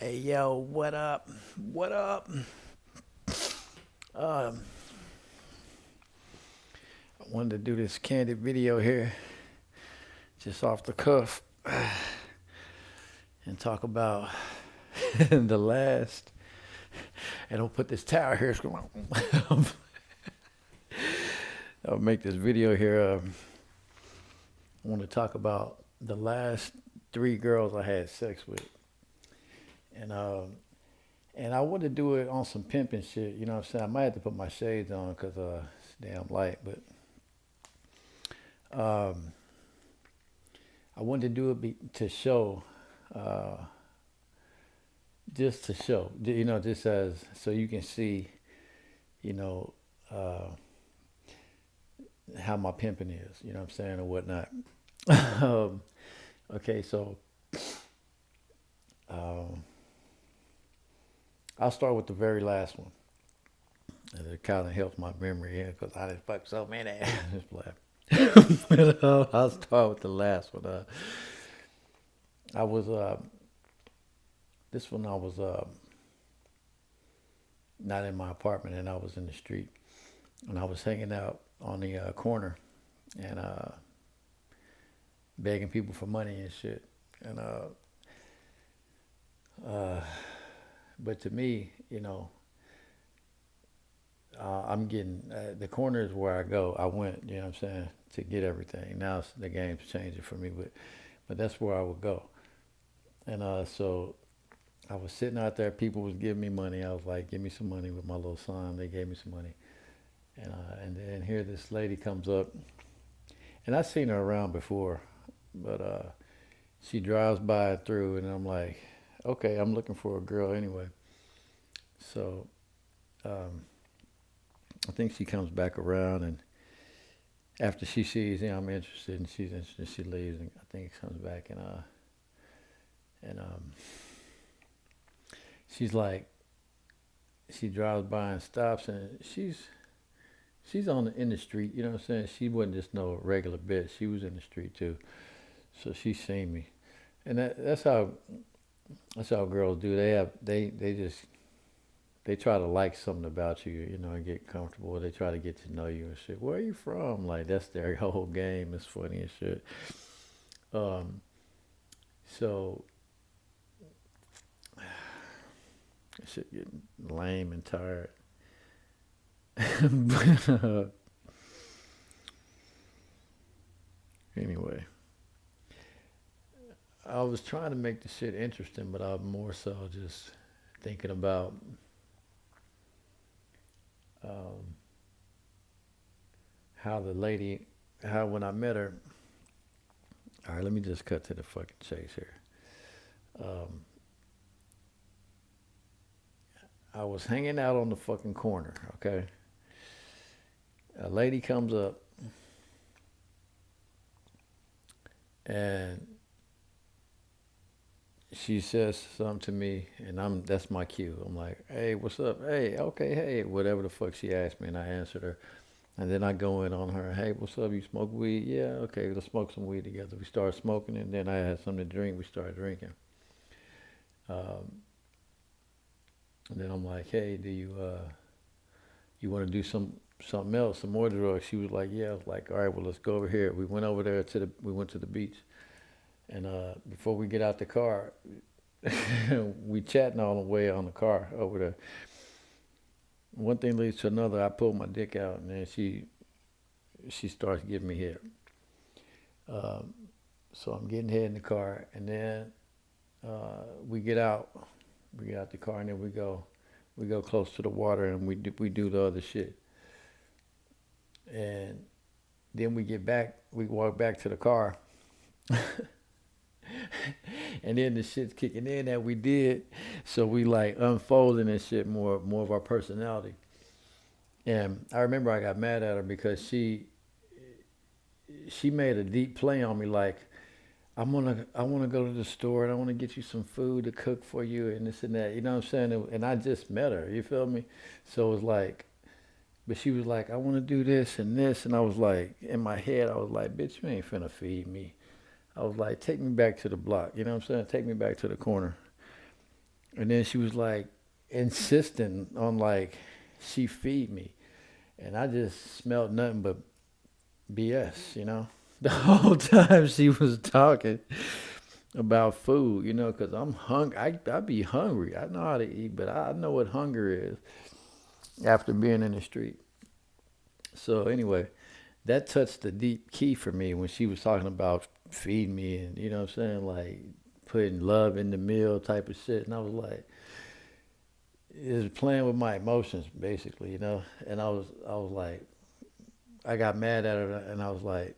Hey yo, what up? What up? Um, I wanted to do this candid video here, just off the cuff, and talk about the last. And I'll put this tower here. I'll make this video here. I want to talk about the last three girls I had sex with, and and I want to do it on some pimping shit. You know what I'm saying? I might have to put my shades on because it's damn light, but. Um, I wanted to do it to show, uh, just to show, just as so you can see, you know, uh, how my pimping is, you know what I'm saying, or whatnot. um, okay, so um, I'll start with the very last one. And it kind of helps my memory here because I didn't fuck so many. Just laugh. I'll start with the last one. I was this one I was not in my apartment and I was in the street and I was hanging out on the corner and begging people for money and shit. And uh, but to me, I'm getting the corner is where I go. I went, you know what I'm saying, to get everything. Now the game's changing for me, but that's where I would go. And so I was sitting out there. People was giving me money. I was like, "Give me some money" with my little son. They gave me some money, and then here this lady comes up, and I've seen her around before, but she drives by through, and I'm like, "Okay, I'm looking for a girl anyway." So um, I think she comes back around, and after she sees, I'm interested, and she's interested, she leaves, and I think she comes back, and she's like, she drives by and stops, and she's on in the street, you know what I'm saying? She wasn't just no regular bitch. She was in the street too, so she seen me, and that's how girls do. They just they try to like something about you, and get comfortable. They try to get to know you and shit. Where are you from? Like that's their whole game. It's funny and shit. Um, so shit getting lame and tired. But anyway, I was trying to make the shit interesting, but I'm more so just thinking about um, how the lady, how when I met her. All right, let me just cut to the fucking chase here. Um, I was hanging out on the fucking corner. Okay, a lady comes up and she says something to me, and that's my cue. I'm like, "Hey, what's up? Hey, okay, hey," whatever the fuck she asked me, and I answered her. And then I go in on her. "Hey, what's up? You smoke weed? Yeah, okay, let's smoke some weed together." We started smoking, and then I had something to drink. We started drinking. Um, and then I'm like, "Hey, do you want to do something else, some more drugs?" She was like, "Yeah." I was like, "All right, well, let's go over here." We went over there we went to the beach, and before we get out the car, we chatting all the way on the car over there. One thing leads to another. I pulled my dick out, and then she starts giving me head. Um, so I'm getting head in the car, and then we get out. We get out the car, and then we go close to the water, and we do the other shit. And then we get back. We walk back to the car, and then the shit's kicking in that we did. So we like unfolding and shit more of our personality. And I remember I got mad at her because she made a deep play on me like I wanna go to the store and I wanna get you some food to cook for you and this and that. You know what I'm saying? And I just met her. You feel me? So it was like, but she was like, "I wanna do this and this," and I was like, in my head, I was like, "Bitch, you ain't finna feed me." I was like, "Take me back to the block." You know what I'm saying? Take me back to the corner. And then she was like insisting on like she feed me. And I just smelled nothing but BS, you know? The whole time she was talking about food, you know, because I'm hungry. I be hungry. I know how to eat, but I know what hunger is after being in the street. So anyway, that touched the deep key for me when she was talking about feeding me and you know what I'm saying, like putting love in the meal type of shit. And I was like, it was playing with my emotions basically, you know. And I was like, I got mad at her and I was like,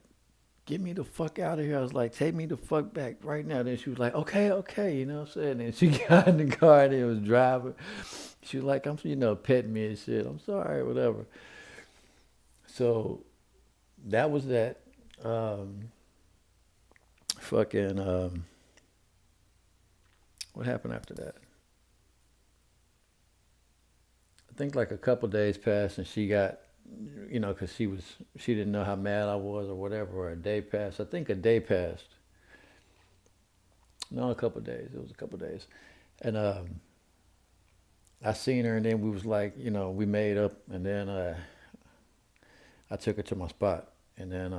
get me the fuck out of here. I was like, take me the fuck back right now. Then she was like, okay, okay, you know what I'm saying? And she got in the car and it was driving. She was like, I'm, you know, petting me and shit. I'm sorry, whatever. So that was that. Um, fucking, what happened after that? I think like a couple days passed and she got, you know, because she didn't know how mad I was or whatever, or a day passed. I think a day passed. No, a couple days. It was a couple days. And I seen her and then we was like, you know, we made up and then I took her to my spot and then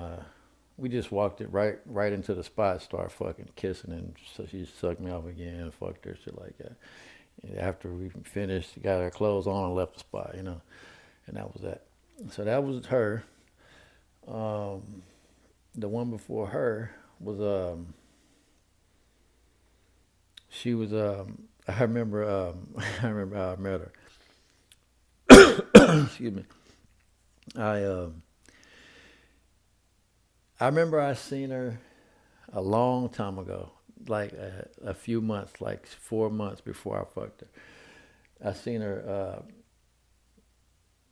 we just walked it right into the spot, started fucking kissing and so she sucked me off again and fucked her, shit like that. And after we finished, got our clothes on and left the spot, you know, and that was that. So that was her. Um, the one before her was she was I remember I remember how I met her. Excuse me. I I remember I seen her a long time ago, like a few months, like 4 months before I fucked her. I seen her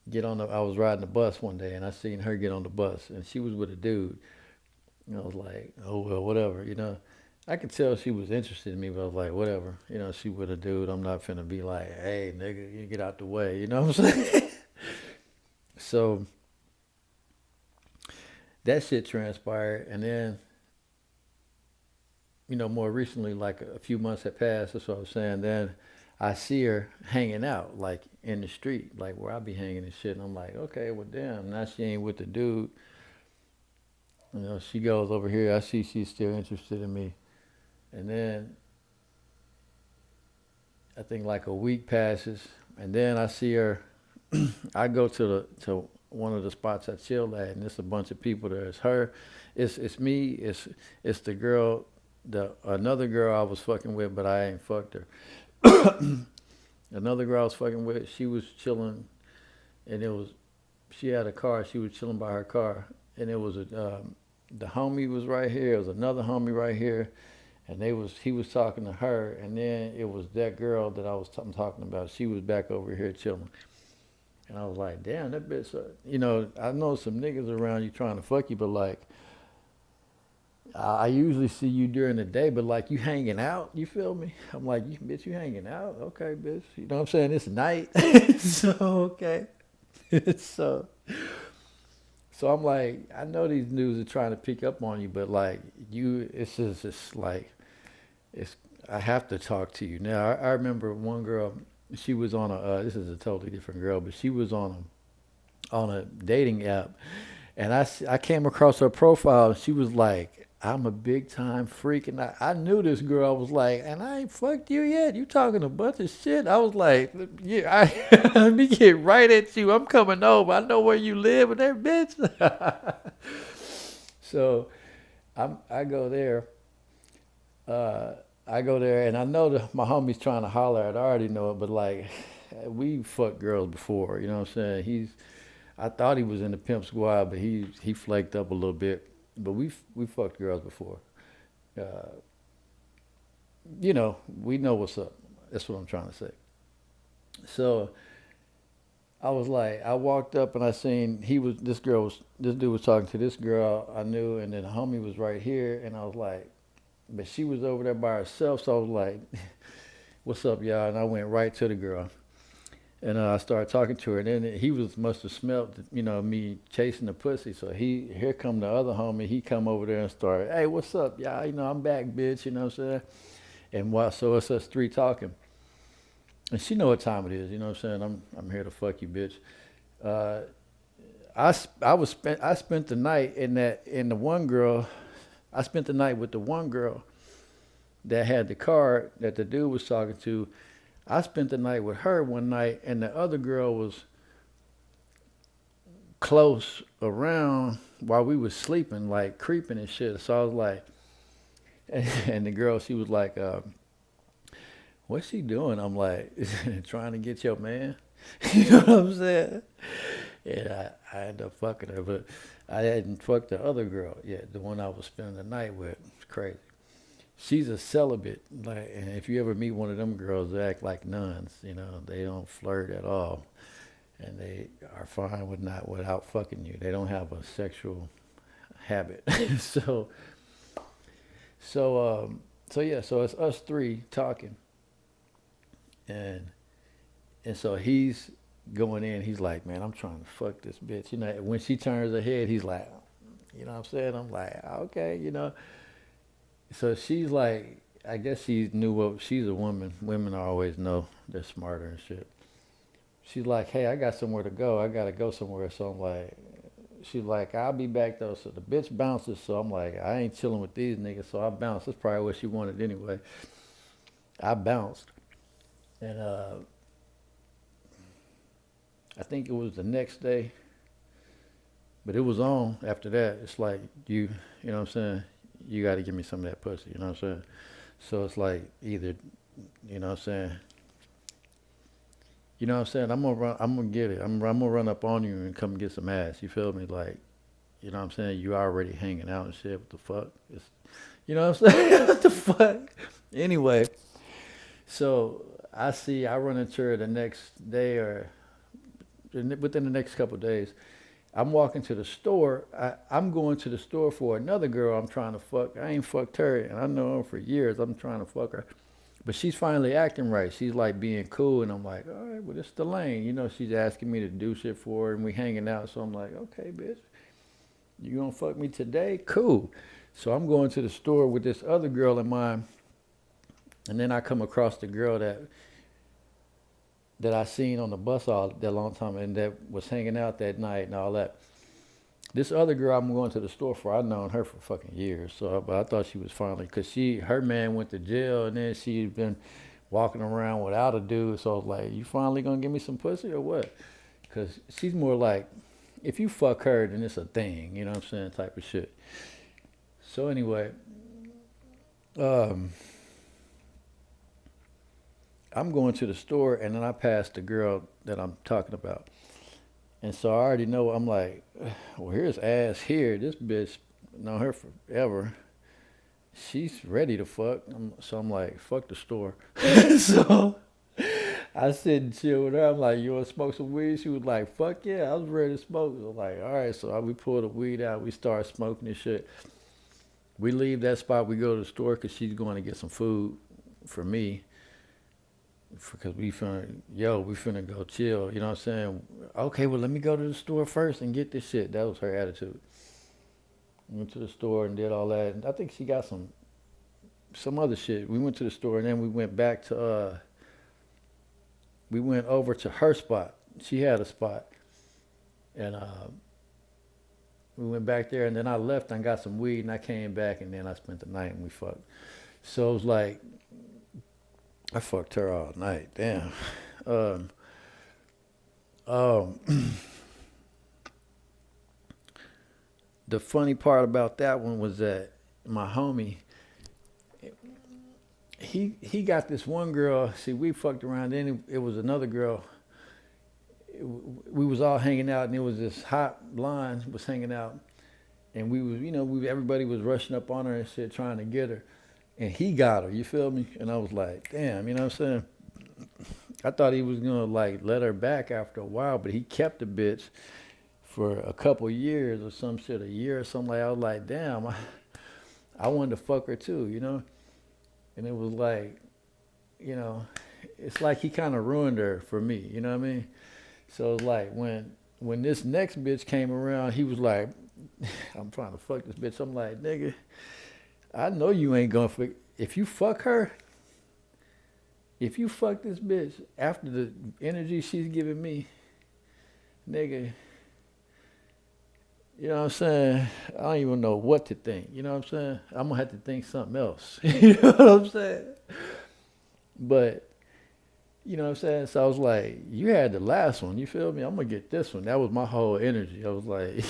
get on the. I was riding the bus one day, and I seen her get on the bus, and she was with a dude. And I was like, oh well, whatever, you know. I could tell she was interested in me, but I was like, whatever, you know. She with a dude. I'm not finna be like, hey, nigga, you get out the way, you know what I'm saying? So that shit transpired, and then you know, more recently, like a few months had passed. That's what I was saying. Then I see her hanging out, like in the street, like where I be hanging and shit. And I'm like, okay, well, damn. Now she ain't with the dude. You know, she goes over here. I see she's still interested in me. And then I think like a week passes, and then I see her. I go to one of the spots I chilled at, and there's a bunch of people there. It's her, it's me, it's the girl, the another girl I was fucking with, but I ain't fucked her. Another girl I was fucking with, she was chilling, and it was she had a car. She was chilling by her car, and it was the homie was right here. It was another homie right here, and he was talking to her, and then it was that girl that I'm talking about. She was back over here chilling. And I was like, damn, that bitch, you know, I know some niggas around you trying to fuck you, but like, I usually see you during the day, but like you hanging out, you feel me? I'm like, you, bitch, you hanging out? Okay, bitch. You know what I'm saying? It's night. So, okay. so, so I'm like, I know these dudes are trying to pick up on you, but like, it's just it's like, it's, I have to talk to you. Now, I remember one girl, she was on a, this is a totally different girl, but she was on a dating app, and I came across her profile, and she was like, I'm a big time freak, and I knew this girl. I was like, and I ain't fucked you yet. You talking a bunch of shit. I was like, yeah, let me get right at you. I'm coming over. I know where you live, and that bitch. So I go there. Uh, I go there, and I know my homie's trying to holler at. I already know it, but like, we fucked girls before. You know what I'm saying? I thought he was in the pimp squad, but he flaked up a little bit. But we fucked girls before. Uh, you know, we know what's up. That's what I'm trying to say. So I was like, I walked up and I seen this dude was talking to this girl I knew, and then the homie was right here, and I was like, but she was over there by herself, so I was like, what's up, y'all? And I went right to the girl. And I started talking to her, and then he must have smelt, you know, me chasing the pussy. So here come the other homie. He come over there and started, hey, what's up, y'all? You know, I'm back, bitch. You know what I'm saying? And so it's us three talking. And she know what time it is. You know what I'm saying? I'm here to fuck you, bitch. Uh, I spent the night in the one girl. I spent the night with the one girl that had the card that the dude was talking to. I spent the night with her one night, and the other girl was close around while we was sleeping, like creeping and shit. So I was like, and the girl, she was like, "What's she doing?" I'm like, "Trying to get your man." You know what I'm saying? And I ended up fucking her, but I hadn't fucked the other girl yet, the one I was spending the night with. It's crazy. She's a celibate, like, and if you ever meet one of them girls, they act like nuns. You know, they don't flirt at all, and they are fine with not without fucking you. They don't have a sexual habit. so so so yeah, so it's us three talking, and so he's going in. He's like, man, I'm trying to fuck this bitch. You know, when she turns her head, he's like, you know what I'm saying? I'm like, okay, you know. So she's like, I guess she knew what she's a woman. Women always know they're smarter and shit. She's like, hey, I got somewhere to go. I gotta go somewhere. So I'm like, she's like, I'll be back though. So the bitch bounces. So I'm like, I ain't chilling with these niggas. So I bounced. That's probably what she wanted anyway. I bounced, and I think it was the next day, but it was on after that. It's like you know what I'm saying? You got to give me some of that pussy. You know what I'm saying? So it's like either, you know what I'm saying? You know what I'm saying? I'm gonna run. I'm gonna get it. I'm gonna run up on you and come get some ass. You feel me? Like, you know what I'm saying? You already hanging out and shit. What the fuck? You know what I'm saying? What the fuck? Anyway, so I run into her the next day or within the next couple of days. I'm walking to the store. I'm going to the store for another girl I'm trying to fuck. I ain't fucked her, and I know her for years. I'm trying to fuck her. But she's finally acting right. She's like being cool, and I'm like, all right, well, it's the lane. You know, she's asking me to do shit for her, and we hanging out. So I'm like, okay, bitch, you gonna fuck me today? Cool. So I'm going to the store with this other girl in mind, and then I come across the girl that I seen on the bus all that long time, and that was hanging out that night and all that. This other girl I'm going to the store for, I've known her for fucking years. So, but I thought she was finally, cause her man went to jail, and then she's been walking around without a dude. So I was like, you finally gonna give me some pussy or what? Cause she's more like, if you fuck her, then it's a thing. You know what I'm saying? Type of shit. So anyway, um, I'm going to the store, and then I pass the girl that I'm talking about. And so I already know, I'm like, well, here's ass here. This bitch, known her forever. She's ready to fuck. So I'm like, fuck the store. So I sit and chill with her. I'm like, you want to smoke some weed? She was like, fuck yeah, I was ready to smoke. So I'm like, all right. So we pull the weed out. We start smoking and shit. We leave that spot. We go to the store because she's going to get some food for me. Because we finna go chill. You know what I'm saying? Okay, well, let me go to the store first and get this shit. That was her attitude. Went to the store and did all that. And I think she got some other shit. We went to the store, and then we went back to we went over to her spot. She had a spot, and we went back there, and then I left and got some weed, and I came back, and then I spent the night and we fucked. So it was like I fucked her all night. Damn. Um, um, the funny part about that one was that my homie, he got this one girl. See, we fucked around. Then it was another girl. We was all hanging out, and it was this hot blonde was hanging out, and we was, everybody was rushing up on her and shit, trying to get her, and he got her. You feel me? And I was like, damn, you know what I'm saying? I thought he was gonna like let her back after a while, but he kept the bitch for a couple years or some shit, a year or something. Like I was like, damn, I wanted to fuck her too, and it was like, it's like he kind of ruined her for me. You know what I mean? So it's like when this next bitch came around, he was like, I'm trying to fuck this bitch. I'm like, nigga, I know you ain't gonna fuck. If you fuck her, If you fuck this bitch after the energy she's giving me, nigga, you know what I'm saying? I don't even know what to think. You know what I'm saying? I'm gonna have to think something else. You know what I'm saying? But you know what I'm saying? So I was like, you had the last one. You feel me? I'm gonna get this one. That was my whole energy. I was like,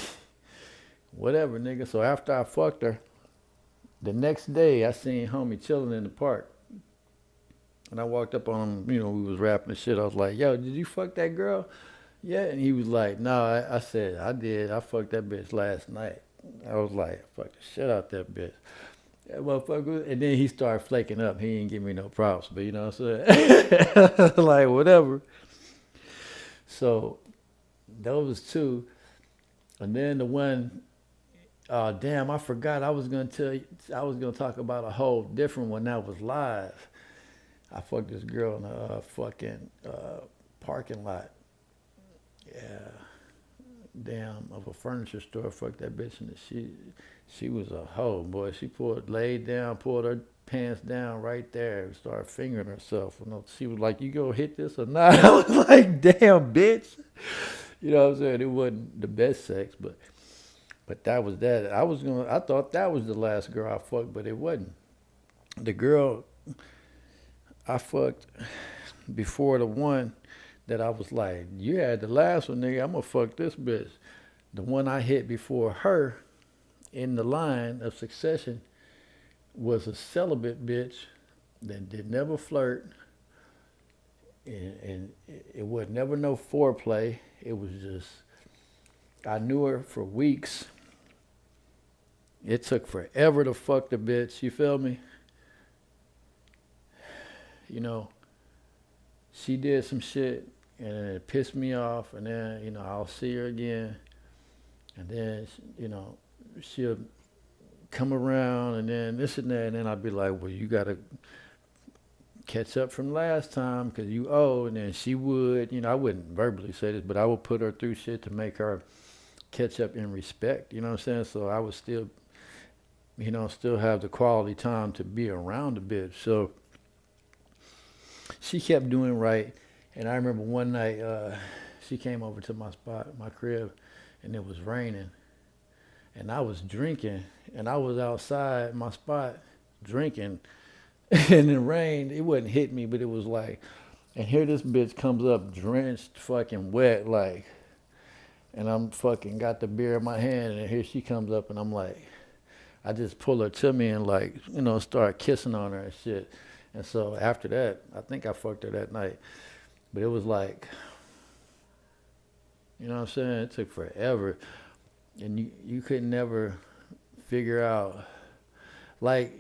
whatever, nigga. So after I fucked her, the next day I seen homie chilling in the park. And I walked up on him, we was rapping and shit. I was like, yo, did you fuck that girl? Yeah. And he was like, no, I said, I did. I fucked that bitch last night. I was like, fuck the shit out that bitch. That motherfucker. And then he started flaking up. He didn't give me no props, but you know what I'm saying? Like, whatever. So those two. And then the one, damn, I forgot. I was gonna tell you. I was gonna talk about a whole different one that was live. I fucked this girl in a fucking parking lot. Yeah, damn, of a furniture store. Fucked that bitch in the she was a hoe, boy. She laid down, pulled her pants down right there, started fingering herself. She was like, "You gonna hit this or not?" I was like, "Damn, bitch." You know what I'm saying? It wasn't the best sex, but that was that. I thought that was the last girl I fucked, but it wasn't. The girl I fucked before the one that I was like, you had the last one, nigga. I'm gonna fuck this bitch. The one I hit before her in the line of succession was a celibate bitch that did never flirt, and it was never no foreplay. It was just, I knew her for weeks. It took forever to fuck the bitch. You feel me? You know, she did some shit and it pissed me off, and then, I'll see her again, and then, she'll come around, and then this and that, and then I'd be like, well, you gotta catch up from last time because you owe, and then she would, I wouldn't verbally say this, but I would put her through shit to make her catch up in respect, you know what I'm saying? So I would still, still have the quality time to be around a bitch. So she kept doing right, and I remember one night she came over to my spot, my crib, and it was raining, and I was drinking, and I was outside my spot drinking, and it rained. It wouldn't hit me, but it was like, and here this bitch comes up drenched, fucking wet, like, and I'm fucking got the beer in my hand, and here she comes up, and I'm like, I just pull her to me and like, start kissing on her and shit. And so after that, I think I fucked her that night. But it was like, you know what I'm saying? It took forever. And you could never figure out, like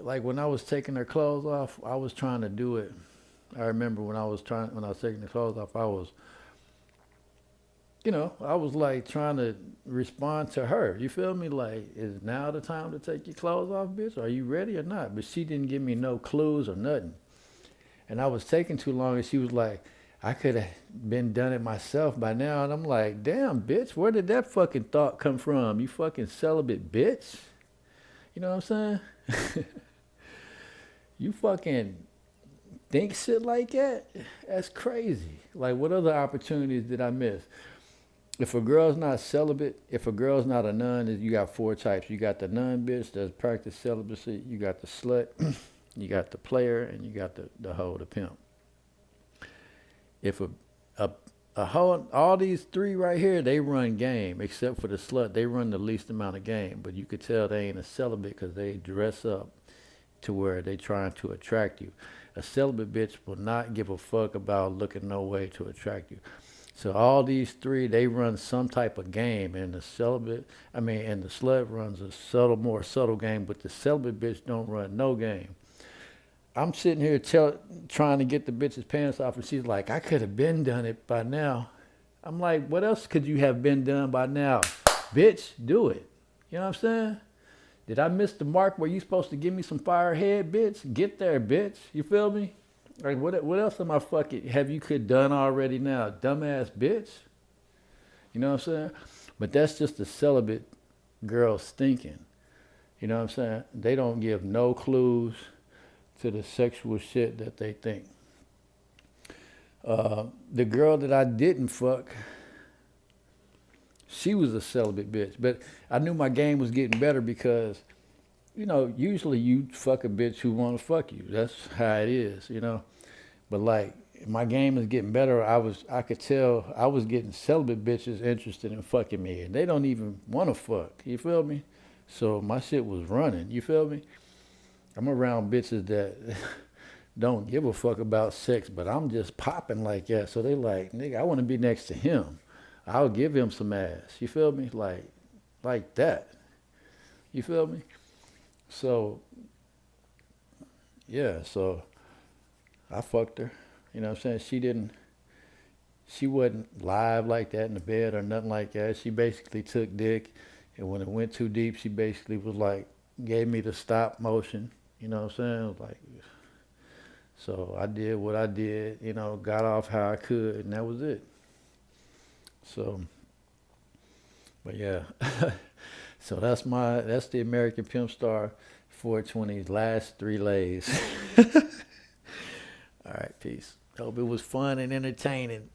when I was taking her clothes off, I was trying to do it. I remember when I was taking the clothes off, I was like trying to respond to her. You feel me? Like, is now the time to take your clothes off, bitch? Are you ready or not? But she didn't give me no clues or nothing. And I was taking too long, and she was like, I could have been done it myself by now. And I'm like, damn, bitch, where did that fucking thought come from? You fucking celibate bitch. You know what I'm saying? You fucking think shit like that? That's crazy. Like, what other opportunities did I miss? If a girl's not celibate, if a girl's not a nun, you got four types. You got the nun bitch that practice celibacy. You got the slut, you got the player, and you got the hoe, the pimp. If a hoe, all these three right here, they run game, except for the slut. They run the least amount of game, but you could tell they ain't a celibate because they dress up to where they trying to attract you. A celibate bitch will not give a fuck about looking no way to attract you. So all these three, they run some type of game, and the slut runs a more subtle game, but the celibate bitch don't run no game. I'm sitting here trying to get the bitch's pants off, and she's like, I could have been done it by now. I'm like, what else could you have been done by now? Bitch, do it. You know what I'm saying? Did I miss the mark where you supposed to give me some fire head, bitch? Get there, bitch. You feel me? Like, what else am I fucking have you could done already now? Dumbass bitch. You know what I'm saying? But that's just the celibate girls thinking. You know what I'm saying? They don't give no clues to the sexual shit that they think. The girl that I didn't fuck, she was a celibate bitch. But I knew my game was getting better because, usually you fuck a bitch who want to fuck you. That's how it is. But like my game is getting better. I could tell I was getting celibate bitches interested in fucking me, and they don't even want to fuck. You feel me? So my shit was running. You feel me? I'm around bitches that don't give a fuck about sex, but I'm just popping like that. So they like, nigga, I want to be next to him. I'll give him some ass. You feel me? Like that. You feel me? So yeah, so I fucked her. You know what I'm saying? She wasn't live like that in the bed or nothing like that. She basically took dick, and when it went too deep, she basically was like, gave me the stop motion. You know what I'm saying? Like, so I did what I did, got off how I could, and that was it. So, but yeah. So that's the American Pimp Star 420's last 3 lays. All right, peace. Hope it was fun and entertaining.